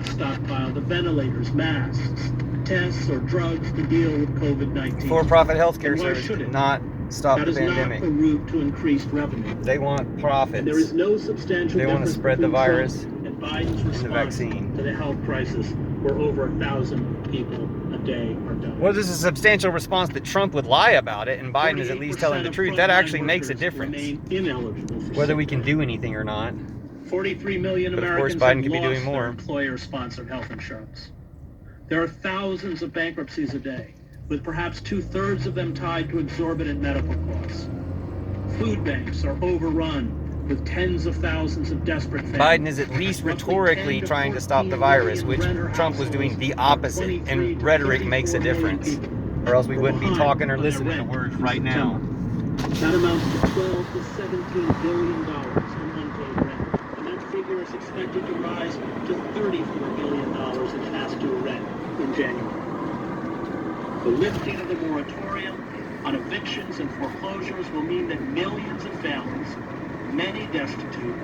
not stockpile the ventilators, masks, tests, or drugs to deal with COVID-19. For-profit healthcare service did not stop the pandemic. That is not a route to increased revenue. They want profits. And there is no substantial They want to spread the virus and Biden's and response the vaccine to the health crisis, where over 1,000 people a day are dying. Well, this is a substantial response that Trump would lie about it, and Biden is at least telling the truth. That actually makes a difference, whether we can do anything or not. 43 million But of course, Americans Biden have could be doing lost more. their employer-sponsored health insurance. There are thousands of bankruptcies a day, with perhaps 2/3 of them tied to exorbitant medical costs. Food banks are overrun with tens of thousands of desperate families. Biden is at least rhetorically trying to stop the virus, which Trump was doing the opposite, and rhetoric makes a difference, or else we wouldn't be talking or listening to words right now. That amounts to $12 to $17 billion in unpaid rent, and that figure is expected to rise to $34 billion in past due rent in January. The lifting of the moratorium on evictions and foreclosures will mean that millions of families, many destitute,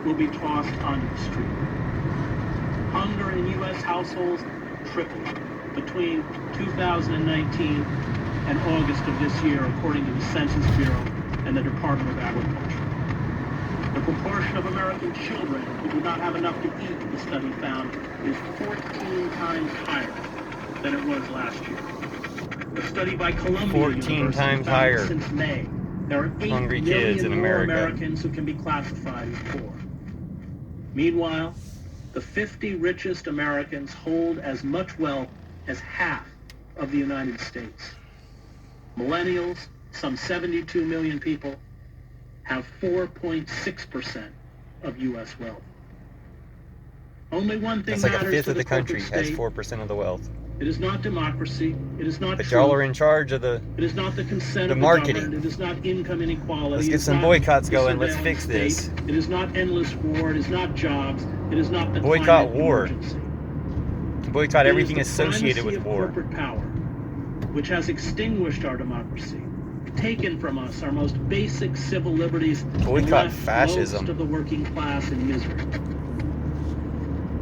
will be tossed onto the street. Hunger in U.S. households tripled between 2019 and August of this year, according to the Census Bureau and the Department of Agriculture. The proportion of American children who do not have enough to eat, the study found, is 14 times higher than it was last year. A study by Columbia 14 University times found higher. Since May, there are 8 Hungry kids million in more America. Americans who can be classified as poor. Meanwhile, the 50 richest Americans hold as much wealth as half of the United States. Millennials, some 72 million people, have 4.6% of U.S. wealth. Only one thing That's like a matters fifth to of the country corporate has state. 4% of the wealth. It is not democracy. It is not But truth. y'all are in charge of the It is not the consent of marketing. the governed. It is not income inequality. Let's It get is some not boycotts the going. Let's surveillance fix this. state. It is not endless war. It is not jobs. It is not the Boycott climate war. emergency. Boycott It everything is the associated primacy with of war. corporate power, which has extinguished our democracy, taken from us our most basic civil liberties, and Boycott left fascism. most of the working class in misery.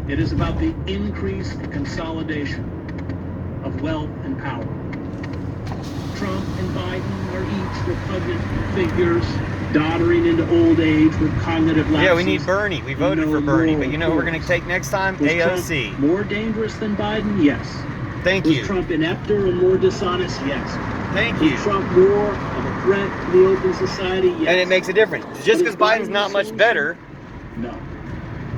It is about the increased consolidation of wealth and power. Trump and Biden are each repugnant figures, doddering into old age with cognitive lapses. Yeah, we need Bernie. We voted for Bernie, but you know who we're going to take next time? Was AOC. Trump more dangerous than Biden? Yes. Thank Was you. Trump inepter and more dishonest? Yes. Thank Was you. Trump more of a threat to the open society? Yes. And it makes a difference. Just because Biden's not much better, No.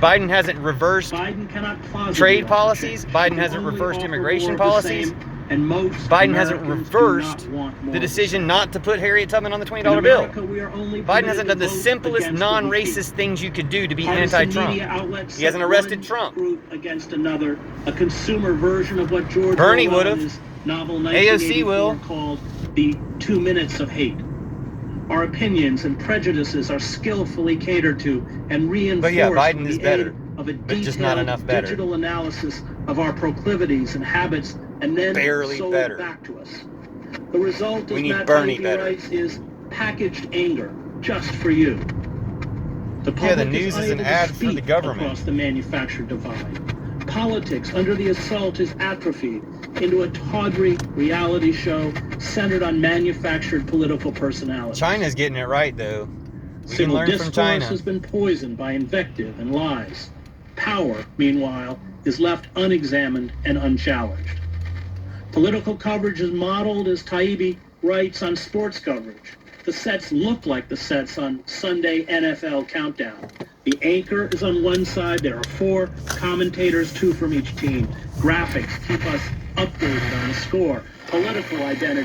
Biden hasn't reversed Biden cannot plausibly trade offer policies. change. Biden He hasn't only reversed offer immigration more of the policies. same, and most Biden hasn't Americans do reversed not want more the of the decision same. not to put Harriet Tubman on the $20 In bill. America, we are only Biden hasn't permitted done the to vote simplest against what we non-racist keep. things you could do to be Partisan anti-Trump. media outlets He hasn't set arrested one Trump. group against another, a consumer version of what George Bernie Orwell would've. in his novel AOC 1984 will. called the 2 minutes of hate. Our opinions and prejudices are skillfully catered to and reinforced But yeah, Biden with is the better, aid of a but just not detailed enough better. digital analysis of our proclivities and habits, and then Barely sold better. back to us. The result, We as need Matt Bernie Taibbi better. writes, is packaged anger just for you. The Yeah, the public news is an unable to ad for the speak government. across the manufactured divide. Politics, under the assault, is atrophied into a tawdry reality show centered on manufactured political personalities. China's getting it right, though. We can Civil learn from discourse China. has been poisoned by invective and lies. Power, meanwhile, is left unexamined and unchallenged. Political coverage is modeled, as Taibbi writes, on sports coverage. The sets look like the sets on Sunday NFL Countdown. The anchor is on one side. There are 4 commentators, 2 from each team. Graphics keep us updated on the score. Political identity